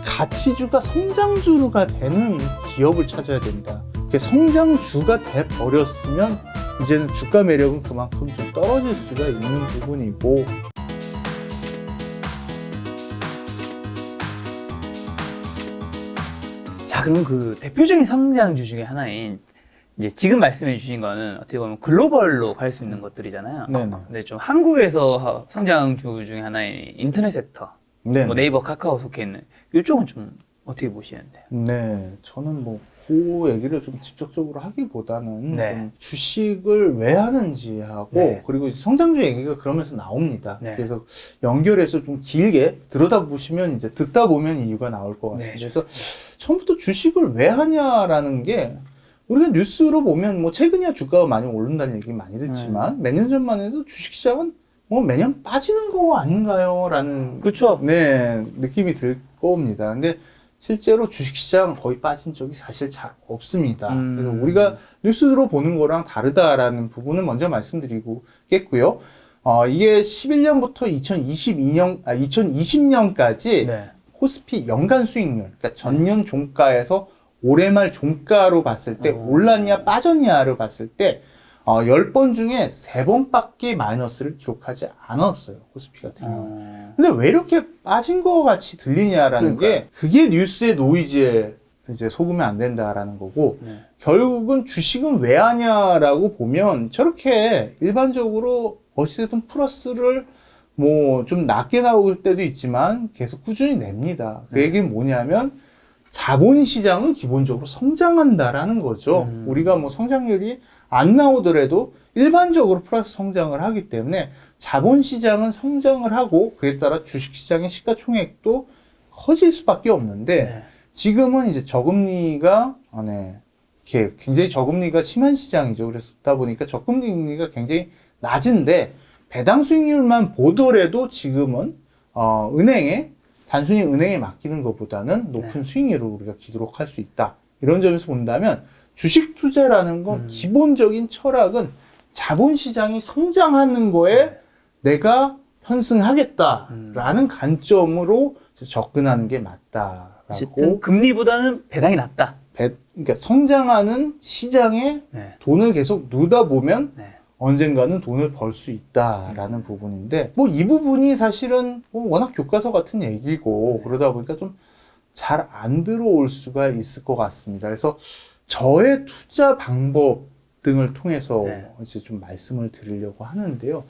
가치주가 성장주가 되는 기업을 찾아야 된다. 성장주가 돼 버렸으면 이제는 주가 매력은 그만큼 좀 떨어질 수가 있는 부분이고. 자, 그럼 그 대표적인 성장주 중에 하나인 이제 지금 말씀해 주신 거는 어떻게 보면 글로벌로 갈 수 있는 것들이잖아요. 네네. 근데 좀 한국에서 성장주 중에 하나인 인터넷 섹터, 네. 뭐 네이버, 카카오 속해 있는 이쪽은 좀 어떻게 보시는데요? 네, 저는 그 얘기를 좀 직접적으로 하기보다는 네. 좀 주식을 왜 하는지 하고 네. 그리고 성장주 얘기가 그러면서 나옵니다. 네. 그래서 연결해서 좀 길게 들여다보시면 이제 듣다 보면 이유가 나올 것 같습니다. 네, 그래서 처음부터 주식을 왜 하냐라는 게 우리가 뉴스로 보면 뭐 최근이야 주가가 많이 오른다는 얘기 많이 듣지만 몇 년 전만 해도 주식시장은 뭐 매년 빠지는 거 아닌가요? 라는 그렇죠. 네, 느낌이 들 겁니다. 근데 실제로 주식시장 거의 빠진 적이 사실 잘 없습니다. 그래서 우리가 뉴스로 보는 거랑 다르다라는 부분을 먼저 말씀드리겠고요. 이게 11년부터 2020년까지 네. 코스피 연간 수익률, 그러니까 전년 종가에서 올해 말 종가로 봤을 때 올랐냐 빠졌냐를 봤을 때 10번 중에 3번밖에 마이너스를 기록하지 않았어요. 코스피 같은 경우는. 근데 왜 이렇게 빠진 것 같이 들리냐라는 게 그게 뉴스의 노이즈에 이제 속으면 안 된다라는 거고 네. 결국은 주식은 왜 하냐라고 보면 저렇게 일반적으로 어찌됐든 플러스를 뭐 좀 낮게 나올 때도 있지만 계속 꾸준히 냅니다. 그 얘기는 뭐냐면 자본시장은 기본적으로 성장한다라는 거죠. 우리가 뭐 성장률이 안 나오더라도 일반적으로 플러스 성장을 하기 때문에 자본시장은 성장을 하고 그에 따라 주식시장의 시가총액도 커질 수밖에 없는데 네. 지금은 이제 저금리가 이렇게 굉장히 저금리가 심한 시장이죠. 그렇다 보니까 저금리가 굉장히 낮은데 배당 수익률만 보더라도 지금은 단순히 은행에 맡기는 것보다는 높은 수익률을 우리가 기록할 수 있다. 이런 점에서 본다면 주식 투자라는 건 기본적인 철학은 자본시장이 성장하는 거에 내가 편승하겠다라는 관점으로 접근하는 게 맞다라고. 어쨌든 금리보다는 배당이 낫다. 그러니까 성장하는 시장에 네. 돈을 계속 누다 보면 네. 언젠가는 돈을 벌 수 있다라는 부분인데 뭐 이 부분이 사실은 워낙 교과서 같은 얘기고 그러다 보니까 좀 잘 안 들어올 수가 있을 것 같습니다. 그래서 저의 투자 방법 등을 통해서 이제 좀 말씀을 드리려고 하는데요.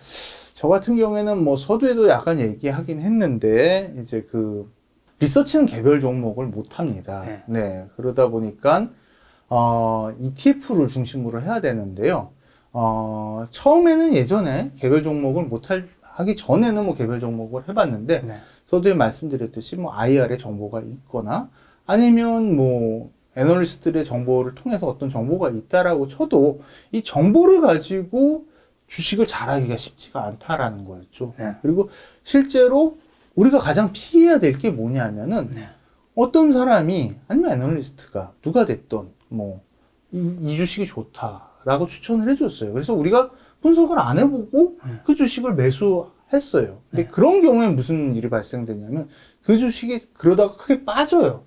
저 같은 경우에는 뭐 서두에도 약간 얘기하긴 했는데 이제 그 리서치는 개별 종목을 못 합니다. 네. 그러다 보니까 ETF를 중심으로 해야 되는데요. 처음에는 예전에 개별 종목을 하기 전에는 뭐 개별 종목을 해봤는데, 서두에 말씀드렸듯이 뭐 IR의 정보가 있거나, 아니면 뭐 애널리스트들의 정보를 통해서 어떤 정보가 있다라고 쳐도, 이 정보를 가지고 주식을 잘하기가 쉽지가 않다라는 거였죠. 그리고 실제로 우리가 가장 피해야 될 게 뭐냐면은, 어떤 사람이, 아니면 애널리스트가, 누가 됐던, 이 주식이 좋다라고 추천을 해줬어요. 그래서 우리가 분석을 안 해보고 그 주식을 매수했어요. 근데 그런 경우에 무슨 일이 발생되냐면 그 주식이 그러다가 크게 빠져요.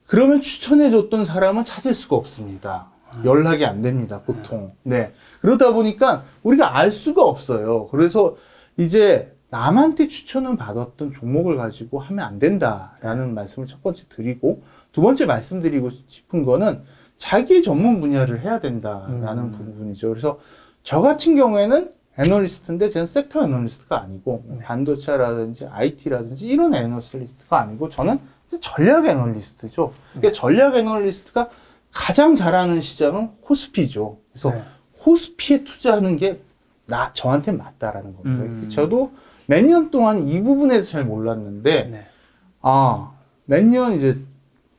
그러면 추천해줬던 사람은 찾을 수가 없습니다. 연락이 안 됩니다, 보통. 네. 그러다 보니까 우리가 알 수가 없어요. 그래서 이제 남한테 추천을 받았던 종목을 가지고 하면 안 된다라는 말씀을 첫 번째 드리고, 두 번째 말씀드리고 싶은 거는 자기의 전문 분야를 해야 된다라는 부분이죠. 그래서 저 같은 경우에는 애널리스트인데 저는 섹터 애널리스트가 아니고 반도체라든지 IT라든지 이런 애널리스트가 아니고 저는 전략 애널리스트죠. 그러니까 전략 애널리스트가 가장 잘하는 시장은 코스피죠. 그래서 코스피에 투자하는 게 저한테 맞다라는 겁니다. 저도 몇 년 동안 이 부분에서 잘 몰랐는데 몇 년 이제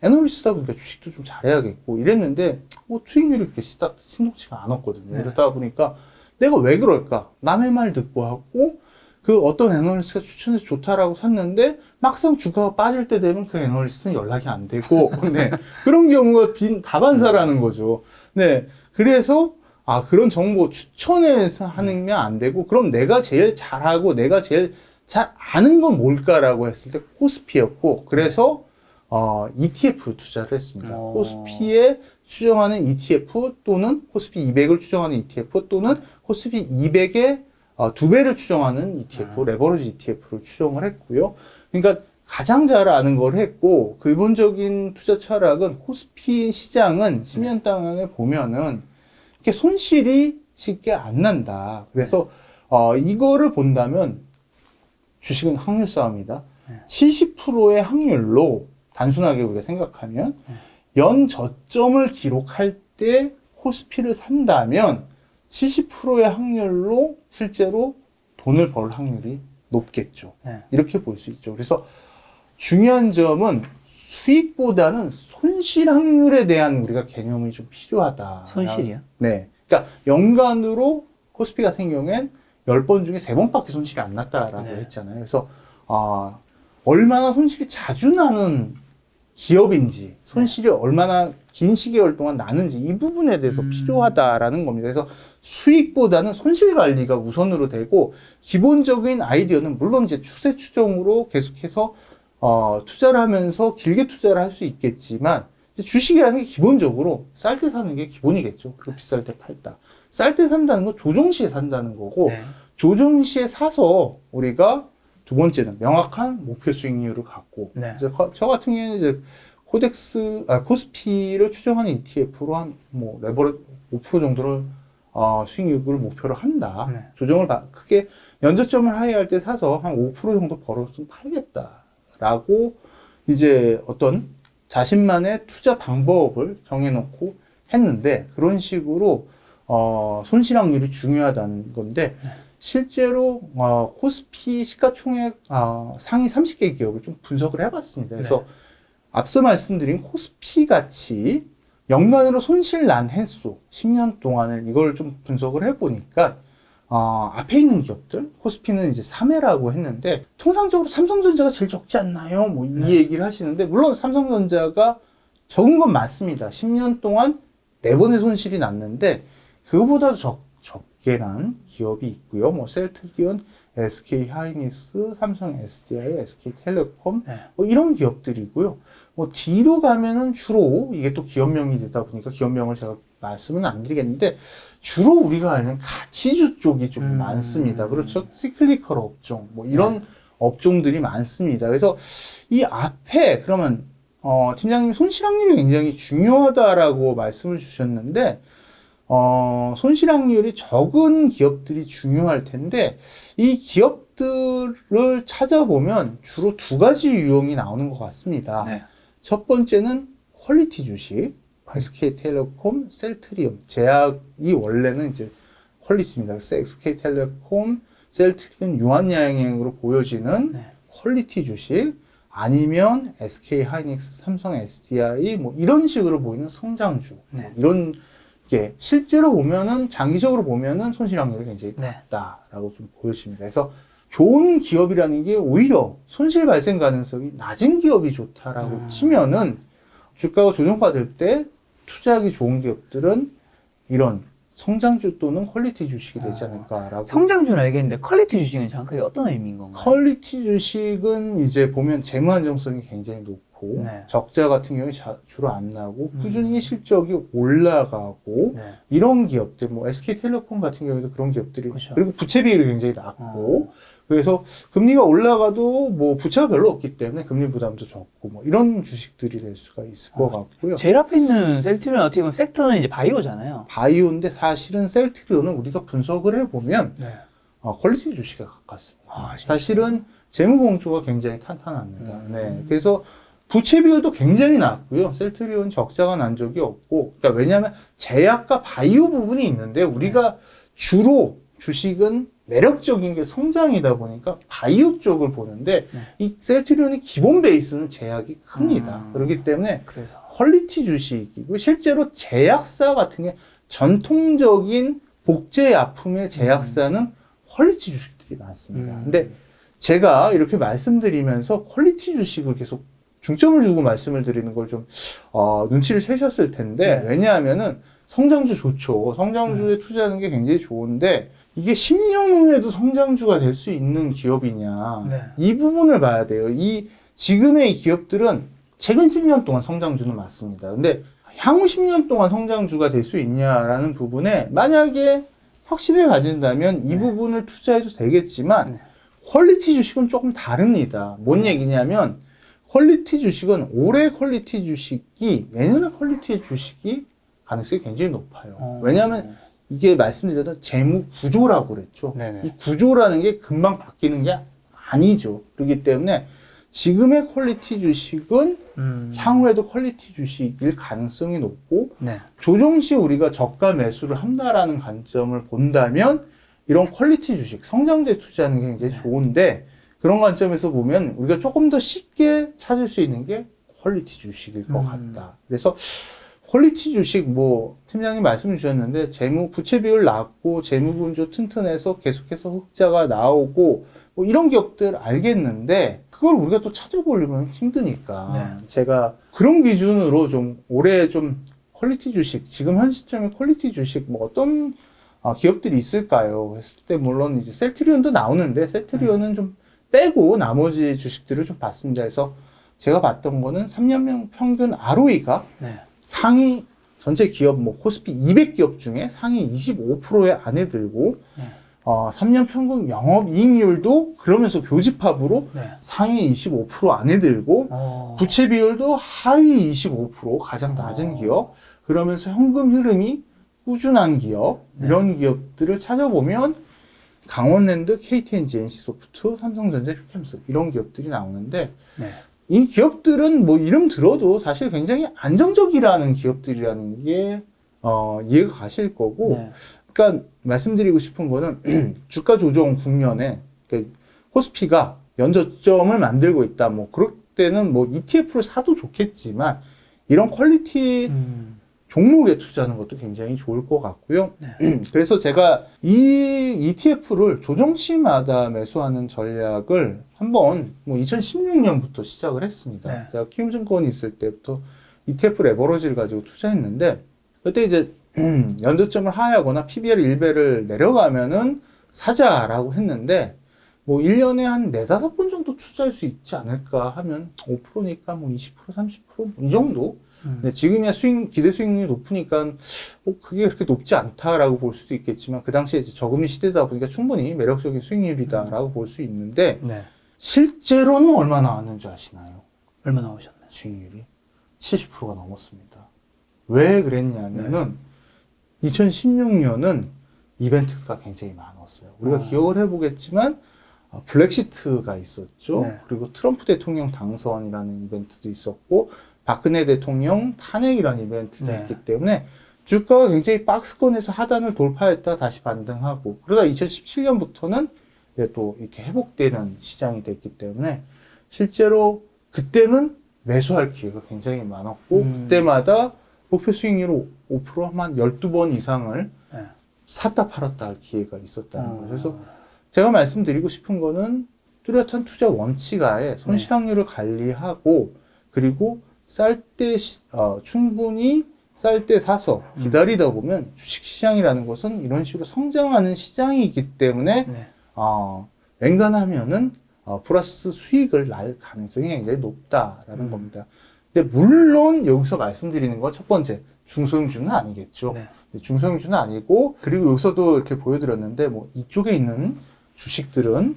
애널리스트다 보니까 주식도 좀 잘해야겠고 이랬는데 수익률이 그렇게 신속치가 않았거든요. 그러다 보니까 내가 왜 그럴까? 남의 말 듣고 하고 그 어떤 애널리스트가 추천해서 좋다라고 샀는데 막상 주가가 빠질 때 되면 그 애널리스트는 연락이 안 되고 그런 경우가 다반사라는 거죠. 네, 그래서 그런 정보 추천해서 하면 안 되고 그럼 내가 제일 잘하고 내가 제일 잘 아는 건 뭘까라고 했을 때 코스피였고 그래서 ETF 투자를 했습니다. 오. 코스피에 추정하는 ETF 또는 코스피 200을 추정하는 ETF 또는 코스피 200의 2배를 추정하는 ETF, 레버리지 ETF를 추정을 했고요. 그러니까 가장 잘 아는 걸 했고, 기본적인 투자 철학은 코스피 시장은 10년 동안에 보면은 이렇게 손실이 쉽게 안 난다. 그래서 이거를 본다면 주식은 확률 싸움이다. 70%의 확률로 단순하게 우리가 생각하면 연 저점을 기록할 때 코스피를 산다면 70%의 확률로 실제로 돈을 벌 확률이 높겠죠. 네. 이렇게 볼 수 있죠. 그래서 중요한 점은 수익보다는 손실 확률에 대한 우리가 개념이 좀 필요하다. 손실이요? 네. 그러니까 연간으로 코스피 같은 경우엔 10번 중에 3번밖에 손실이 안 났다라고 네. 했잖아요. 그래서 얼마나 손실이 자주 나는 기업인지, 손실이 얼마나 긴 시계월 동안 나는지 이 부분에 대해서 필요하다라는 겁니다. 그래서 수익보다는 손실 관리가 우선으로 되고, 기본적인 아이디어는 물론 이제 추세 추정으로 계속해서 투자를 하면서 길게 투자를 할 수 있겠지만, 이제 주식이라는 게 기본적으로 쌀 때 사는 게 기본이겠죠. 그리고 비쌀 때 팔다. 쌀 때 산다는 건 조정시에 산다는 거고, 네. 조정시에 사서 우리가 두 번째는 명확한 목표 수익률을 갖고, 네. 이제 저 같은 경우에는 이제 코스피를 추정하는 ETF로 한 레버리지 5% 정도를 수익률을 목표로 한다. 네. 조정을 크게 연저점을 하회할 때 사서 한 5% 정도 벌어서 팔겠다라고 이제 어떤 자신만의 투자 방법을 정해놓고 했는데, 그런 식으로 손실 확률이 중요하다는 건데, 실제로 코스피 시가총액 상위 30개 기업을 좀 분석을 해봤습니다. 그래서 앞서 말씀드린 코스피 같이 연간으로 손실 난 횟수 10년 동안을 이걸 좀 분석을 해보니까 앞에 있는 기업들, 코스피는 이제 3회라고 했는데, 통상적으로 삼성전자가 제일 적지 않나요? 뭐 이 얘기를 하시는데, 물론 삼성전자가 적은 건 맞습니다. 10년 동안 4번의 손실이 났는데, 그거보다도 적게 난 기업이 있고요. 뭐 셀트리온, SK 하이닉스, 삼성 SDI, SK 텔레콤, 뭐 이런 기업들이고요. 뭐 뒤로 가면은 주로 이게 또 기업명이 되다 보니까 기업명을 제가 말씀은 안 드리겠는데, 주로 우리가 아는 가치주 쪽이 좀 많습니다. 그렇죠? 시클리컬 업종, 뭐 이런 업종들이 많습니다. 그래서 이 앞에 그러면 팀장님이 손실 확률이 굉장히 중요하다라고 말씀을 주셨는데, 손실 확률이 적은 기업들이 중요할 텐데, 이 기업들을 찾아보면 주로 두 가지 유형이 나오는 것 같습니다. 네. 첫 번째는 퀄리티 주식, SK텔레콤, 셀트리온. 제약이 원래는 이제 퀄리티입니다. 그래서 SK텔레콤, 셀트리온 유한양행으로 보여지는 퀄리티 주식, 아니면 SK 하이닉스, 삼성 SDI 뭐 이런 식으로 보이는 성장주. 이런 게 실제로 보면은 장기적으로 보면은 손실 확률이 굉장히 낮다라고 좀 보여집니다. 그래서 좋은 기업이라는 게 오히려 손실 발생 가능성이 낮은 기업이 좋다라고 치면은, 주가가 조정받을 때 투자하기 좋은 기업들은 이런 성장주 또는 퀄리티 주식이 되지 않을까라고. 성장주는 알겠는데 퀄리티 주식은 정확하게 어떤 의미인 건가요? 퀄리티 주식은 이제 보면 재무 안정성이 굉장히 높고, 적자 같은 경우에 주로 안 나고 꾸준히 실적이 올라가고, 이런 기업들, 뭐 SK텔레콤 같은 경우에도 그런 기업들이, 그렇죠. 그리고 부채 비율이 굉장히 낮고, 그래서 금리가 올라가도 뭐 부채가 별로 없기 때문에 금리 부담도 적고, 뭐 이런 주식들이 될 수가 있을 것 같고요. 제일 앞에 있는 셀트리온 어떻게 보면 섹터는 이제 바이오잖아요. 바이오인데 사실은 셀트리온은 우리가 분석을 해보면 퀄리티 주식에 가깝습니다. 사실은 재무 공조가 굉장히 탄탄합니다. 그래서 부채 비율도 굉장히 낮고요. 셀트리온 적자가 난 적이 없고, 그러니까 왜냐하면 제약과 바이오 부분이 있는데, 우리가 주로 주식은 매력적인 게 성장이다 보니까 바이오 쪽을 보는데, 이 셀트리온의 기본 베이스는 제약이 큽니다. 그렇기 때문에 그래서 퀄리티 주식이고, 실제로 제약사 같은 게 전통적인 복제약품의 제약사는 퀄리티 주식들이 많습니다. 근데 제가 이렇게 말씀드리면서 퀄리티 주식을 계속 중점을 주고 말씀을 드리는 걸 좀 눈치를 채셨을 텐데, 왜냐하면은 성장주 좋죠. 성장주에 투자하는 게 굉장히 좋은데, 이게 10년 후에도 성장주가 될 수 있는 기업이냐, 이 부분을 봐야 돼요. 지금의 이 기업들은 최근 10년 동안 성장주는 맞습니다. 근데 향후 10년 동안 성장주가 될 수 있냐라는 부분에 만약에 확신을 가진다면 이 부분을 투자해도 되겠지만 퀄리티 주식은 조금 다릅니다. 뭔 얘기냐면 퀄리티 주식은 올해 퀄리티 주식이 내년에 퀄리티 주식이 가능성이 굉장히 높아요. 왜냐하면 이게 말씀드렸던 재무 구조라고 그랬죠. 네네. 이 구조라는 게 금방 바뀌는 게 아니죠. 그렇기 때문에 지금의 퀄리티 주식은 향후에도 퀄리티 주식일 가능성이 높고 네. 조정 시 우리가 저가 매수를 한다라는 관점을 본다면 이런 퀄리티 주식, 성장재 투자하는 게 굉장히 좋은데 그런 관점에서 보면 우리가 조금 더 쉽게 찾을 수 있는 게 퀄리티 주식일 것 같다. 그래서 퀄리티 주식 팀장님 말씀 주셨는데 부채 비율 낮고 재무 구조 튼튼해서 계속해서 흑자가 나오고 이런 기업들 알겠는데 그걸 우리가 또 찾아보려면 힘드니까 제가 그런 기준으로 좀 올해 좀 퀄리티 주식 지금 현 시점에 퀄리티 주식 어떤 기업들이 있을까요? 했을 때 물론 이제 셀트리온도 나오는데 셀트리온은 좀 빼고 나머지 주식들을 좀 봤습니다. 그래서 제가 봤던 거는 3년 평균 ROE가 상위 전체 기업 코스피 200기업 중에 상위 25%에 안에 들고 3년 평균 영업이익률도 그러면서 교집합으로 상위 25% 안에 들고 부채 비율도 하위 25% 가장 낮은 기업 그러면서 현금 흐름이 꾸준한 기업 이런 기업들을 찾아보면 강원랜드, KTNG, NC소프트, 삼성전자, 휴캠스 이런 기업들이 나오는데 이 기업들은 이름 들어도 사실 굉장히 안정적이라는 기업들이라는 게 이해가 가실 거고 그러니까 말씀드리고 싶은 거는 주가 조정 국면에 코스피가 연저점을 만들고 있다. 그럴 때는 ETF를 사도 좋겠지만 이런 퀄리티 종목에 투자하는 것도 굉장히 좋을 것 같고요. 그래서 제가 이 ETF를 조정치마다 매수하는 전략을 한번 2016년부터 시작을 했습니다. 제가 키움증권이 있을 때부터 ETF 레버러지를 가지고 투자했는데 그때 이제 연저점을 하회하거나 PBR 1배를 내려가면은 사자라고 했는데 1년에 한 4-5번 정도 투자할 수 있지 않을까 하면 5%니까 20%, 30%이 정도? 근데 지금이야 기대 수익률이 높으니까 그게 그렇게 높지 않다라고 볼 수도 있겠지만 그 당시에 이제 저금리 시대다 보니까 충분히 매력적인 수익률이다라고 볼 수 있는데 실제로는 얼마 나왔는지 아시나요? 얼마 나오셨나요? 수익률이 70%가 넘었습니다. 왜 그랬냐면은 2016년은 이벤트가 굉장히 많았어요. 우리가 기억을 해보겠지만 블랙시트가 있었죠. 그리고 트럼프 대통령 당선이라는 이벤트도 있었고 박근혜 대통령 탄핵이라는 이벤트도 있기 때문에 주가가 굉장히 박스권에서 하단을 돌파했다 다시 반등하고 그러다 2017년부터는 또 이렇게 회복되는 시장이 됐기 때문에 실제로 그때는 매수할 기회가 굉장히 많았고 그때마다 목표 수익률 5%한 12번 이상을 샀다 팔았다 할 기회가 있었다는 거죠. 그래서 제가 말씀드리고 싶은 거는 뚜렷한 투자 원칙하에 손실확률을 관리하고 그리고 쌀 때 충분히 쌀 때 사서 기다리다 보면 주식시장이라는 것은 이런 식으로 성장하는 시장이기 때문에 웬간하면은 플러스 수익을 날 가능성이 굉장히 높다라는 겁니다. 근데 물론 여기서 말씀드리는 건 첫 번째 중소형주는 아니겠죠. 중소형주는 아니고 그리고 여기서도 이렇게 보여드렸는데 이쪽에 있는 주식들은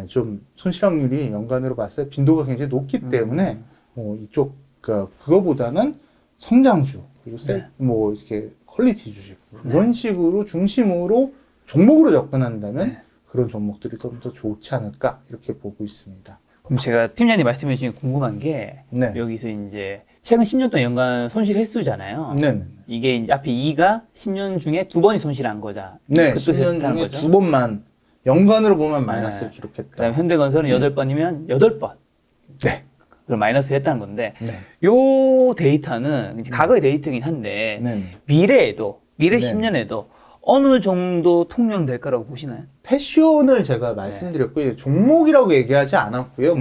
좀 손실확률이 연간으로 봤을 때 빈도가 굉장히 높기 때문에 이쪽 그거보다는 성장주 그리고 이렇게 퀄리티 주식 이런 식으로 중심으로 종목으로 접근한다면 그런 종목들이 좀 더 좋지 않을까 이렇게 보고 있습니다. 그럼 제가 팀장님 말씀해 주신 궁금한 게 여기서 이제 최근 10년 동안 연간 손실 횟수잖아요. 이게 이제 앞에 2가 10년 중에 2번이 손실한 거자. 네, 10년 중에 2번만 연간으로 보면 마이너스를 기록했다. 그다음에 현대건설은 8번이면 8번. 그걸 마이너스 했다는 건데 요 데이터는 이제 과거의 데이터긴 한데 미래 10년에도 어느 정도 통용될 거라고 보시나요? 패션을 제가 말씀드렸고 종목이라고 얘기하지 않았고요.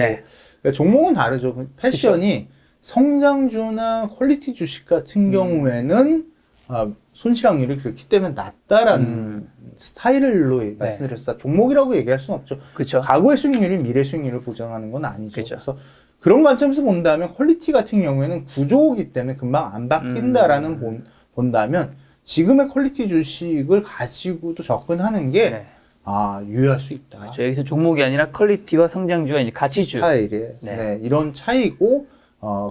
종목은 다르죠. 패션이 성장주나 퀄리티 주식 같은 경우에는 손실 확률이 그렇기 때문에 낮다라는 스타일로 말씀드렸습니다. 종목이라고 얘기할 수는 없죠. 과거의 수익률이 미래 수익률을 보장하는 건 아니죠. 그래서 그런 관점에서 본다면 퀄리티 같은 경우에는 구조이기 때문에 금방 안 바뀐다라는 본다면 지금의 퀄리티 주식을 가지고도 접근하는 게 네. 유효할 수 있다. 그렇죠. 여기서 종목이 아니라 퀄리티와 성장주와 이제 가치주. 스타일의 네. 이런 차이고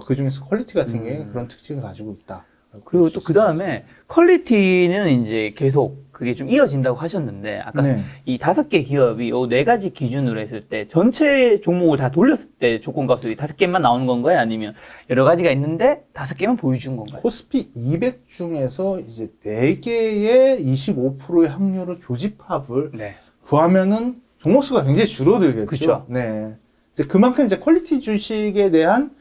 그 중에서 퀄리티 같은 경우에 그런 특징을 가지고 있다. 그리고 또 그 다음에 퀄리티는 이제 계속 그게 좀 이어진다고 하셨는데 아까 네. 이 5개 기업이 요 4가지 기준으로 했을 때 전체 종목을 다 돌렸을 때 조건값이 5개만 나오는 건가요? 아니면 여러 가지가 있는데 5개만 보여준 건가요? 코스피 200 중에서 이제 4개의 25%의 확률을 교집합을 네. 구하면은 종목수가 굉장히 줄어들겠죠. 그쵸. 네. 이제 그만큼 이제 퀄리티 주식에 대한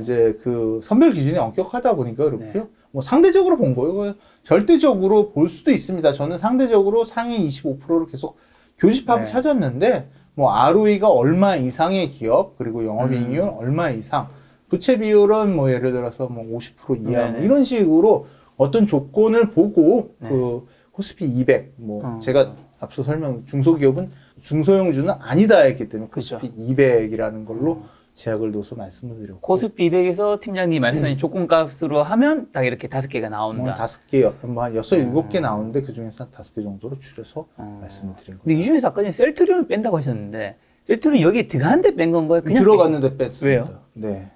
이제 그 선별 기준이 엄격하다 보니까 그렇고요. 네. 뭐 상대적으로 본 거예요. 절대적으로 볼 수도 있습니다. 저는 상대적으로 상위 25%를 계속 교집합을 네. 찾았는데 뭐 ROE가 얼마 이상의 기업 그리고 영업이익률 얼마 이상 부채 비율은 뭐 예를 들어서 뭐 50% 이하 뭐 네네. 이런 식으로 어떤 조건을 보고 네. 그 코스피 200 뭐 제가 앞서 설명 중소기업은 중소형주는 아니다 했기 때문에 그쵸. 코스피 200이라는 걸로 제약을 둬서 말씀을 드렸고 코스피 200에서 팀장님이 말씀하신 조건값으로 하면 딱 이렇게 5개가 나온다. 뭐 5개, 뭐 6, 7개 나오는데 그 중에서 한 5개 정도로 줄여서 말씀을 드린 거예요. 근데 이 중에서 아까 전에 셀트리온을 뺀다고 하셨는데 셀트리온 여기에 들어갔는데 뺀 건가요? 그냥 들어갔는데 뺐습니다. 왜요? 네.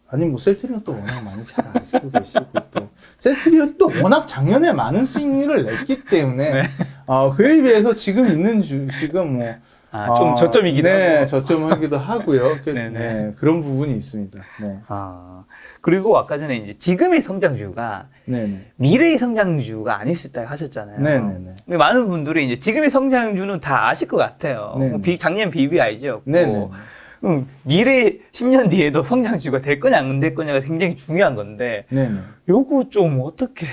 아니 뭐 셀트리온 또 워낙 많이 잘 아시고 계시고 또 셀트리온 또 워낙 작년에 많은 수익률을 냈기 때문에 네. 그에 비해서 지금 있는 주식은 뭐 좀 저점이기도 네, 하고. 저점이기도 하고요. 네네. 네, 그런 부분이 있습니다. 네. 그리고 아까 전에 이제 지금의 성장주가 네네. 미래의 성장주가 아닐 수 있다 하셨잖아요. 네네네. 근데 많은 분들이 이제 지금의 성장주는 다 아실 것 같아요. 네네. 뭐 작년 BBI죠. 네네. 미래 10년 뒤에도 성장주가 될 거냐 안 될 거냐가 굉장히 중요한 건데 네네. 요거 좀 어떻게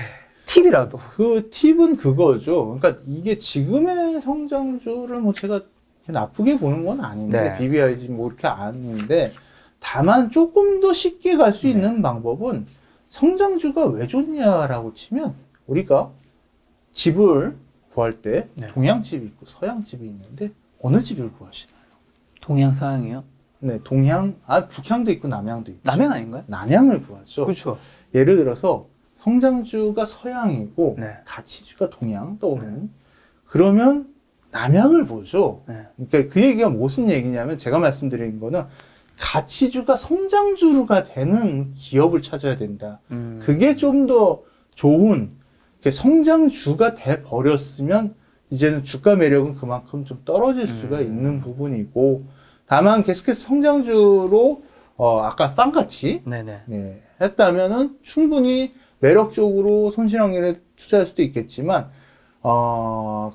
팁이라도. 그 팁은 그거죠. 그러니까 이게 지금의 성장주를 뭐 제가 나쁘게 보는 건 아닌데 네. BBIG 뭐 이렇게 아닌데 다만 조금 더 쉽게 갈 수 있는 방법은 성장주가 왜 좋냐라고 치면 우리가 집을 구할 때 네. 동양집이 있고 서양집이 있는데 어느 집을 구하시나요? 동양 서양이요? 네, 북향도 있고 남양도 있죠. 남양 아닌가요? 남양을 구하죠. 그렇죠. 예를 들어서 성장주가 서양이고 네. 가치주가 동양 또는 그러면 남양을 보죠. 네. 그러니까 그 얘기가 무슨 얘기냐면 제가 말씀드린 거는 가치주가 성장주가 되는 기업을 찾아야 된다. 그게 좀 더 좋은 성장주가 돼 버렸으면 이제는 주가 매력은 그만큼 좀 떨어질 수가 있는 부분이고 다만 계속해서 성장주로 아까 빵같이 네네. 네, 했다면은 충분히 매력적으로 손실확률에 투자할 수도 있겠지만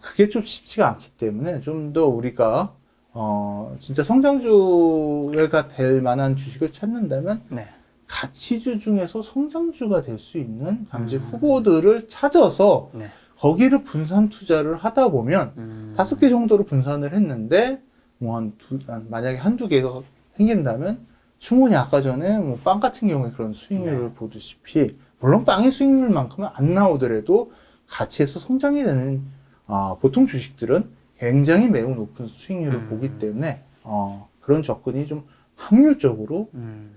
그게 좀 쉽지가 않기 때문에 좀 더 우리가 진짜 성장주가 될 만한 주식을 찾는다면 네. 가치주 중에서 성장주가 될 수 있는 잠재 후보들을 찾아서 네. 거기를 분산 투자를 하다 보면 5개 정도로 분산을 했는데 뭐 만약에 한두 개가 생긴다면 충분히 아까 전에 뭐 빵 같은 경우에 그런 수익률을 보듯이 물론 빵의 수익률만큼은 안 나오더라도 가치에서 성장이 되는 보통 주식들은 굉장히 매우 높은 수익률을 보기 때문에 그런 접근이 좀 확률적으로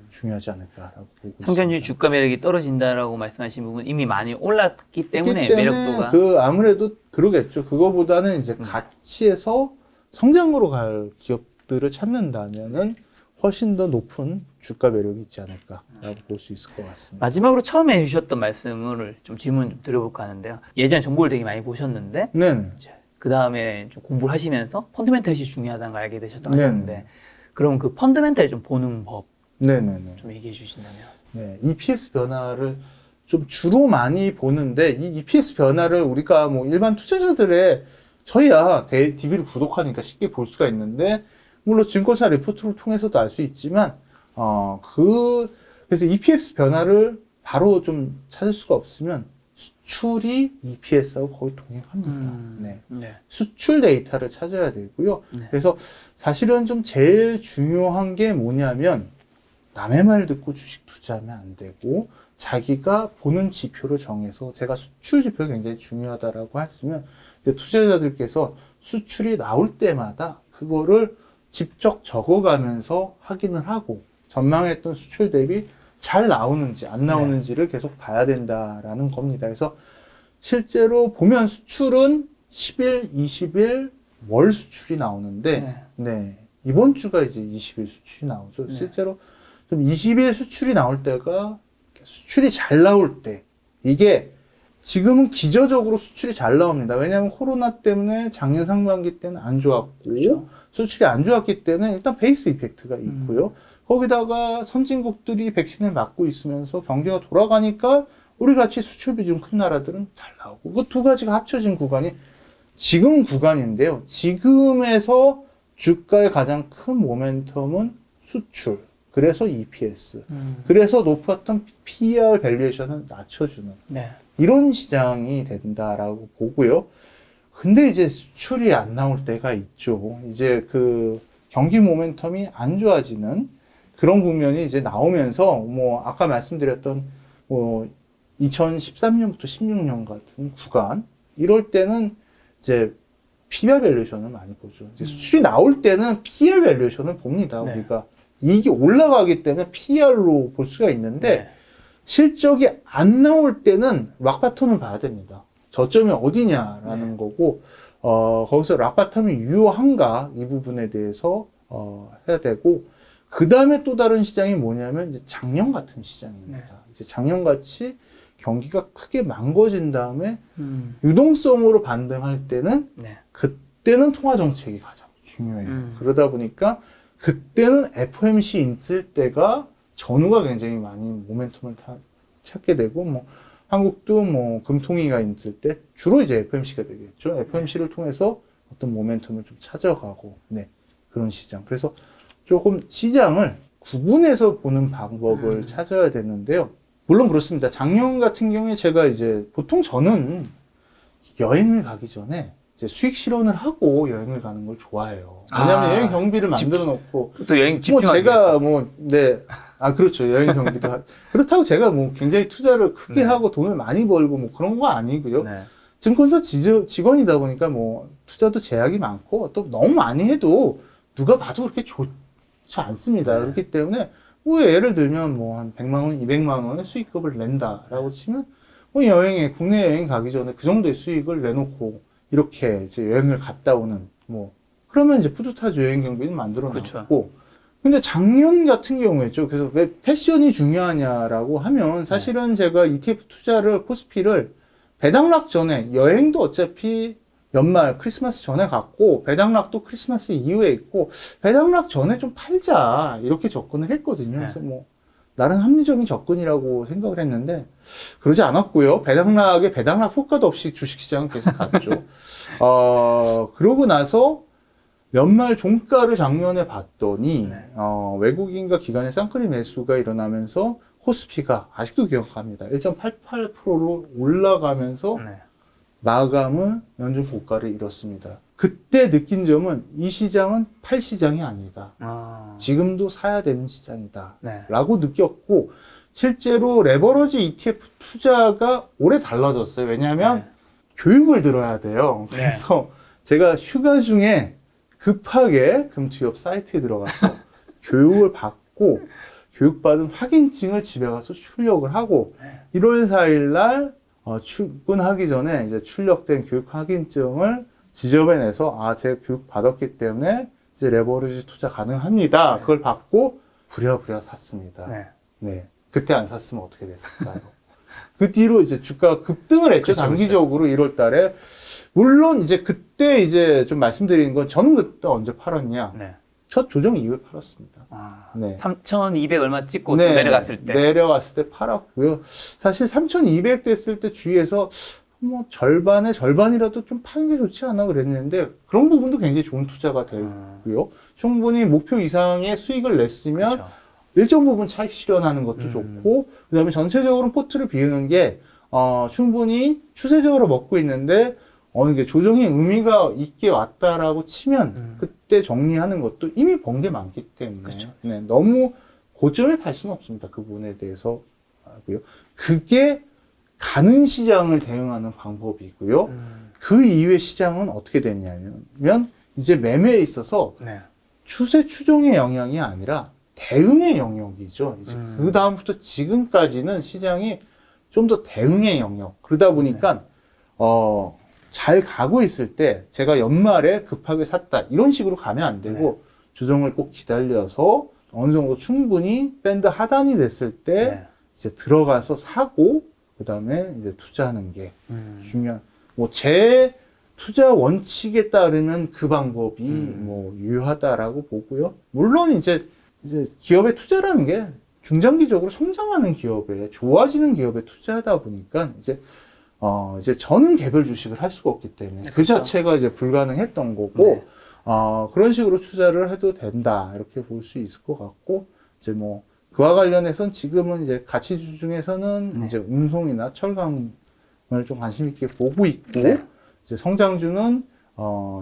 중요하지 않을까라고 보고 성장주 있습니다. 주가 매력이 떨어진다라고 말씀하신 부분 이미 많이 올랐기 때문에 매력도가 아무래도 그러겠죠. 그거보다는 이제 가치에서 성장으로 갈 기업들을 찾는다면은 훨씬 더 높은 주가 매력이 있지 않을까라고 볼 수 있을 것 같습니다. 마지막으로 처음에 해주셨던 말씀을 좀 질문 좀 드려볼까 하는데요. 예전에 정보를 되게 많이 보셨는데 네네. 그 다음에 좀 공부를 하시면서 펀더멘털이 중요하다는 걸 알게 되셨다고 네네. 하셨는데 그럼 그 펀더멘털 좀 보는 법 좀 네네네. 얘기해 주신다면. 네, EPS 변화를 좀 주로 많이 보는데 이 EPS 변화를 우리가 뭐 일반 투자자들의 저희야 DB를 구독하니까 쉽게 볼 수가 있는데 물론 증권사 리포트를 통해서도 알 수 있지만 그래서 EPS 변화를 바로 좀 찾을 수가 없으면 수출이 EPS하고 거의 동행합니다. 네. 네. 수출 데이터를 찾아야 되고요. 네. 그래서 사실은 좀 제일 중요한 게 뭐냐면 남의 말 듣고 주식 투자하면 안 되고 자기가 보는 지표를 정해서 제가 수출 지표가 굉장히 중요하다라고 했으면 이제 투자자들께서 수출이 나올 때마다 그거를 직접 적어가면서 확인을 하고 전망했던 수출 대비 잘 나오는지 안 나오는지를 계속 봐야 된다라는 겁니다. 그래서 실제로 보면 수출은 10일, 20일 월 수출이 나오는데, 네. 이번 주가 이제 20일 수출이 나오죠. 실제로 좀 20일 수출이 나올 때가 수출이 잘 나올 때, 이게 지금은 기저적으로 수출이 잘 나옵니다. 왜냐하면 코로나 때문에 작년 상반기 때는 안 좋았고, 그렇죠. 수출이 안 좋았기 때문에 일단 베이스 이펙트가 있고요. 거기다가 선진국들이 백신을 맞고 있으면서 경기가 돌아가니까 우리 같이 수출 비중 큰 나라들은 잘 나오고, 그 두 가지가 합쳐진 구간이 지금 구간인데요. 지금에서 주가의 가장 큰 모멘텀은 수출. 그래서 EPS. 그래서 높았던 PER 밸류에이션을 낮춰주는. 이런 시장이 된다라고 보고요. 근데 이제 수출이 안 나올 때가 있죠. 이제 그 경기 모멘텀이 안 좋아지는 그런 국면이 이제 나오면서 뭐 아까 말씀드렸던 뭐 2013년부터 16년 같은 구간 이럴 때는 이제 PER 밸류에이션을 많이 보죠. 이제 수출이 나올 때는 PER 밸류에이션을 봅니다. 우리가 이게 올라가기 때문에 PER로 볼 수가 있는데 실적이 안 나올 때는 락바텀을 봐야 됩니다. 저점이 어디냐라는 거고 거기서 락바텀이 유효한가 이 부분에 대해서 해야 되고 그 다음에 또 다른 시장이 뭐냐면 이제 작년 같은 시장입니다. 이제 작년같이 경기가 크게 망가진 다음에 유동성으로 반등할 때는 그때는 통화 정책이 가장 중요해요. 그러다 보니까 그때는 FOMC 있을 때가 전후가 굉장히 많이 모멘텀을 찾게 되고 뭐 한국도 뭐 금통위가 있을 때 주로 이제 FOMC가 되겠죠. FOMC를 통해서 어떤 모멘텀을 좀 찾아가고 그런 시장. 그래서 조금 시장을 구분해서 보는 방법을 찾아야 되는데요. 물론 그렇습니다. 작년 같은 경우에 제가 이제 보통 저는 여행을 가기 전에 이제 수익 실현을 하고 여행을 가는 걸 좋아해요. 왜냐하면 여행 경비를 만들어 놓고 또 여행 집중하기 제가 그렇죠. 여행 경비도 그렇다고 제가 뭐 굉장히 투자를 크게 하고 돈을 많이 벌고 뭐 그런 거 아니고요. 증권사 직원이다 보니까 뭐 투자도 제약이 많고 또 너무 많이 해도 누가 봐도 그렇게 좋지 않습니다. 그렇기 때문에 뭐 예를 들면 뭐 한 100만 원, 200만 원의 수익금을 낸다라고 치면 뭐 국내 여행 가기 전에 그 정도의 수익을 내놓고 이렇게 이제 여행을 갔다 오는 뭐 그러면 이제 뿌듯하죠. 여행 경비는 만들어 놨고. 근데 작년 같은 경우에죠. 그래서 왜 패션이 중요하냐라고 하면 사실은 제가 ETF 투자를 코스피를 배당락 전에 여행도 어차피 연말 크리스마스 전에 갔고 배당락도 크리스마스 이후에 있고 배당락 전에 좀 팔자 이렇게 접근을 했거든요. 그래서 뭐 나름 합리적인 접근이라고 생각을 했는데 그러지 않았고요. 배당락 효과도 없이 주식시장은 계속 갔죠. 그러고 나서 연말 종가를 작년에 봤더니 외국인과 기관의 쌍끌이 매수가 일어나면서 코스피가 아직도 기억합니다. 1.88%로 올라가면서 마감은 연중 고가를 이뤘습니다. 그때 느낀 점은 이 시장은 팔 시장이 아니다. 지금도 사야 되는 시장이다. 라고 느꼈고 실제로 레버러지 ETF 투자가 오래 달라졌어요. 왜냐하면 교육을 들어야 돼요. 그래서 제가 휴가 중에 급하게 금투협 사이트에 들어가서 교육을 받고 교육받은 확인증을 집에 가서 출력을 하고 1월 4일 날 출근하기 전에 이제 출력된 교육 확인증을 지저분해서 제가 교육 받았기 때문에 이제 레버리지 투자 가능합니다. 그걸 받고 부랴부랴 샀습니다. 그때 안 샀으면 어떻게 됐을까요? 그 뒤로 이제 주가가 급등을 했죠. 단기적으로 1월 달에. 물론 이제 그때 이제 좀 말씀드리는 건 저는 그때 언제 팔았냐? 첫 조정 이후에 팔았습니다. 3,200 얼마 찍고 내려갔을 때. 내려갔을 때 팔았고요. 사실 3,200 됐을 때 주위에서 뭐 절반이라도 좀 파는 게 좋지 않아 그랬는데 그런 부분도 굉장히 좋은 투자가 되고요. 충분히 목표 이상의 수익을 냈으면 일정 부분 차익 실현하는 것도 좋고 그다음에 전체적으로 포트를 비우는 게 충분히 추세적으로 먹고 있는데 어느 게 조정의 의미가 있게 왔다라고 치면 그때 정리하는 것도 이미 번 게 많기 때문에 너무 고점에 팔 수는 없습니다. 그 부분에 대해서 하고요. 그게 가는 시장을 대응하는 방법이고요. 그 이후의 시장은 어떻게 됐냐면 이제 매매에 있어서 추세 추종의 영향이 아니라 대응의 영역이죠. 이제 그 다음부터 지금까지는 시장이 좀 더 대응의 영역. 그러다 보니까 잘 가고 있을 때 제가 연말에 급하게 샀다 이런 식으로 가면 안 되고 조정을 꼭 기다려서 어느 정도 충분히 밴드 하단이 됐을 때 이제 들어가서 사고 그 다음에 이제 투자하는 게 중요한. 뭐 제 투자 원칙에 따르면 그 방법이 뭐 유효하다라고 보고요. 물론 이제 기업의 투자라는 게 중장기적으로 성장하는 기업에 좋아지는 기업에 투자하다 보니까 이제 저는 개별 주식을 할 수가 없기 때문에 그 자체가 이제 불가능했던 거고 그런 식으로 투자를 해도 된다 이렇게 볼 수 있을 것 같고 이제 뭐 그와 관련해서는 지금은 이제 가치주 중에서는 이제 운송이나 철강을 좀 관심 있게 보고 있고 이제 성장주는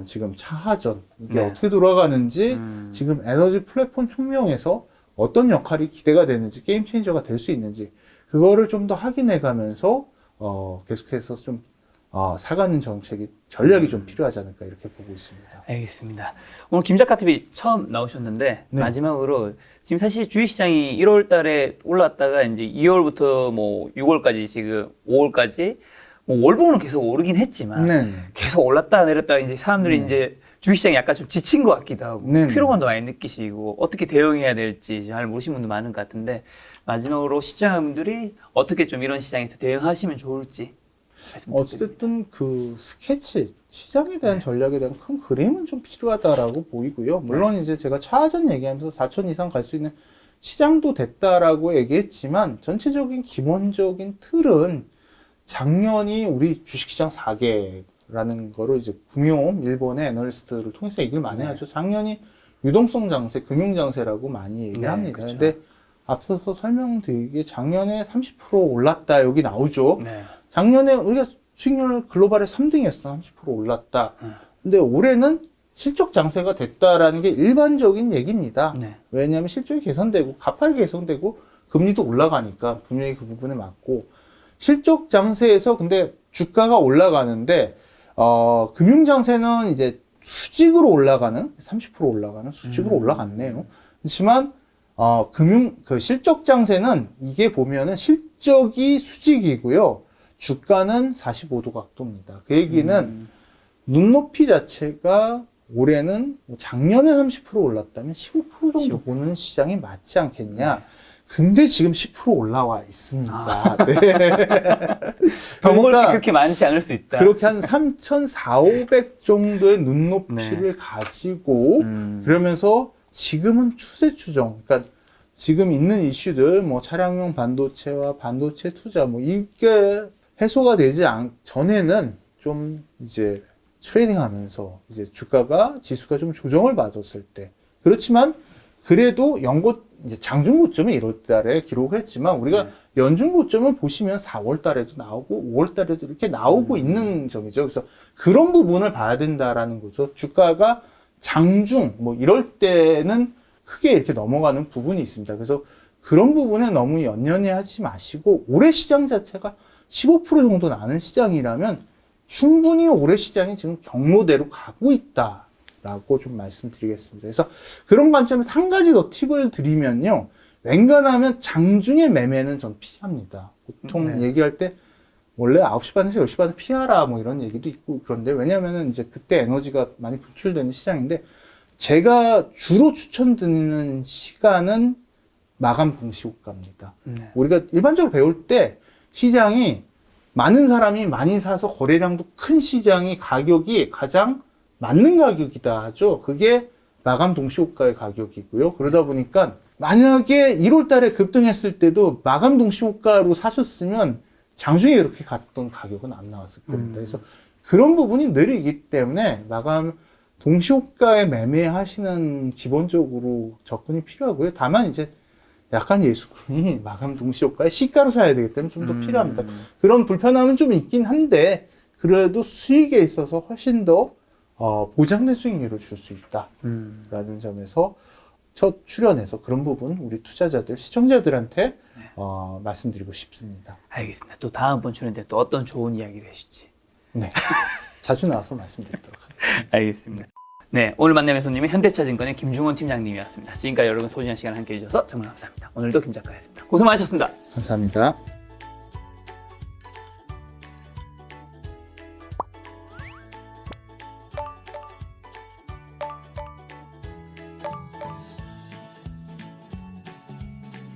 지금 차하전 이게 어떻게 돌아가는지 지금 에너지 플랫폼 혁명에서 어떤 역할이 기대가 되는지 게임 체인저가 될 수 있는지 그거를 좀 더 확인해 가면서 계속해서 좀 사가는 전략이 좀 필요하지 않을까 이렇게 보고 있습니다. 알겠습니다. 오늘 김 작가 TV 처음 나오셨는데 마지막으로 지금 사실 주식시장이 1월 달에 올랐다가 이제 2월부터 뭐 6월까지 지금 5월까지 뭐 월봉은 계속 오르긴 했지만 계속 올랐다 내렸다 이제 사람들이 이제 주식시장이 약간 좀 지친 것 같기도 하고 피로감도 많이 느끼시고 어떻게 대응해야 될지 잘 모르시는 분도 많은 것 같은데 마지막으로 시청자분들이 어떻게 좀 이런 시장에서 대응하시면 좋을지 어쨌든 그 스케치 시장에 대한 전략에 대한 큰 그림은 좀 필요하다라고 보이고요. 물론 이제 제가 차전 얘기하면서 4천 이상 갈 수 있는 시장도 됐다라고 얘기했지만 전체적인 기본적인 틀은 작년이 우리 주식시장 4개라는 거를 이제 금융 일본의 애널리스트를 통해서 얘기를 많이 하죠. 작년이 유동성 장세, 금융 장세라고 많이 얘기를 합니다. 그렇죠. 근데 앞서서 설명드리기에 작년에 30% 올랐다 여기 나오죠. 작년에 우리가 수익률 글로벌에 3등이었어. 30% 올랐다. 근데 올해는 실적 장세가 됐다라는 게 일반적인 얘기입니다. 왜냐하면 실적이 개선되고 가파르게 개선되고 금리도 올라가니까 분명히 그 부분에 맞고 실적 장세에서 근데 주가가 올라가는데 금융 장세는 이제 수직으로 올라가는 30% 올라가는 수직으로 올라갔네요. 그렇지만 그 실적 장세는 이게 보면은 실적이 수직이고요. 주가는 45도 각도입니다. 그 얘기는 눈높이 자체가 올해는 작년에 30% 올랐다면 15% 정도 보는 시장이 맞지 않겠냐. 근데 지금 10% 올라와 있습니다. 더 먹을 게 그렇게 많지 않을 수 있다. 그렇게 한 3,400 정도의 눈높이를 가지고 그러면서 지금은 추세 추정. 그러니까 지금 있는 이슈들 뭐 차량용 반도체와 반도체 투자 뭐 이게 해소가 되지 전에는 좀 이제 트레이딩 하면서 이제 지수가 좀 조정을 받았을 때. 그렇지만 그래도 이제 장중 고점이 1월 달에 기록을 했지만 우리가 연중 고점을 보시면 4월 달에도 나오고 5월 달에도 이렇게 나오고 있는 점이죠. 그래서 그런 부분을 봐야 된다라는 거죠. 주가가 장중 뭐 이럴 때는 크게 이렇게 넘어가는 부분이 있습니다. 그래서 그런 부분에 너무 연연해 하지 마시고 올해 시장 자체가 15% 정도 나는 시장이라면 충분히 올해 시장이 지금 경로대로 가고 있다라고 좀 말씀드리겠습니다. 그래서 그런 관점에서 한 가지 더 팁을 드리면요. 웬간하면 장중의 매매는 전 피합니다. 보통 얘기할 때 원래 9시 반에서 10시 반에 피하라 뭐 이런 얘기도 있고 그런데 왜냐면은 이제 그때 에너지가 많이 분출되는 시장인데 제가 주로 추천드리는 시간은 마감 동시호가입니다. 우리가 일반적으로 배울 때 시장이 많은 사람이 많이 사서 거래량도 큰 시장이 가격이 가장 맞는 가격이다 하죠. 그게 마감 동시호가의 가격이고요. 그러다 보니까 만약에 1월 달에 급등했을 때도 마감 동시호가로 사셨으면 장중에 이렇게 갔던 가격은 안 나왔을 겁니다. 그래서 그런 부분이 늘 있기 때문에 마감 동시호가에 매매하시는 기본적으로 접근이 필요하고요. 다만 이제 약간 예수금이 마감 동시효과에 시가로 사야 되기 때문에 좀 더 필요합니다. 그런 불편함은 좀 있긴 한데 그래도 수익에 있어서 훨씬 더 보장된 수익률을 줄 수 있다라는 점에서 첫 출연해서 그런 부분 우리 투자자들, 시청자들한테 말씀드리고 싶습니다. 알겠습니다. 또 다음번 출연 때 또 어떤 좋은 이야기를 해줄지. 네, 자주 나와서 말씀드리도록 하겠습니다. 알겠습니다. 네, 오늘 만남의 손님은 현대차증권의 김중원 팀장님이었습니다. 지금까지 여러분 소중한 시간 함께 해주셔서 정말 감사합니다. 오늘도 김 작가였습니다. 고생 많으셨습니다. 감사합니다.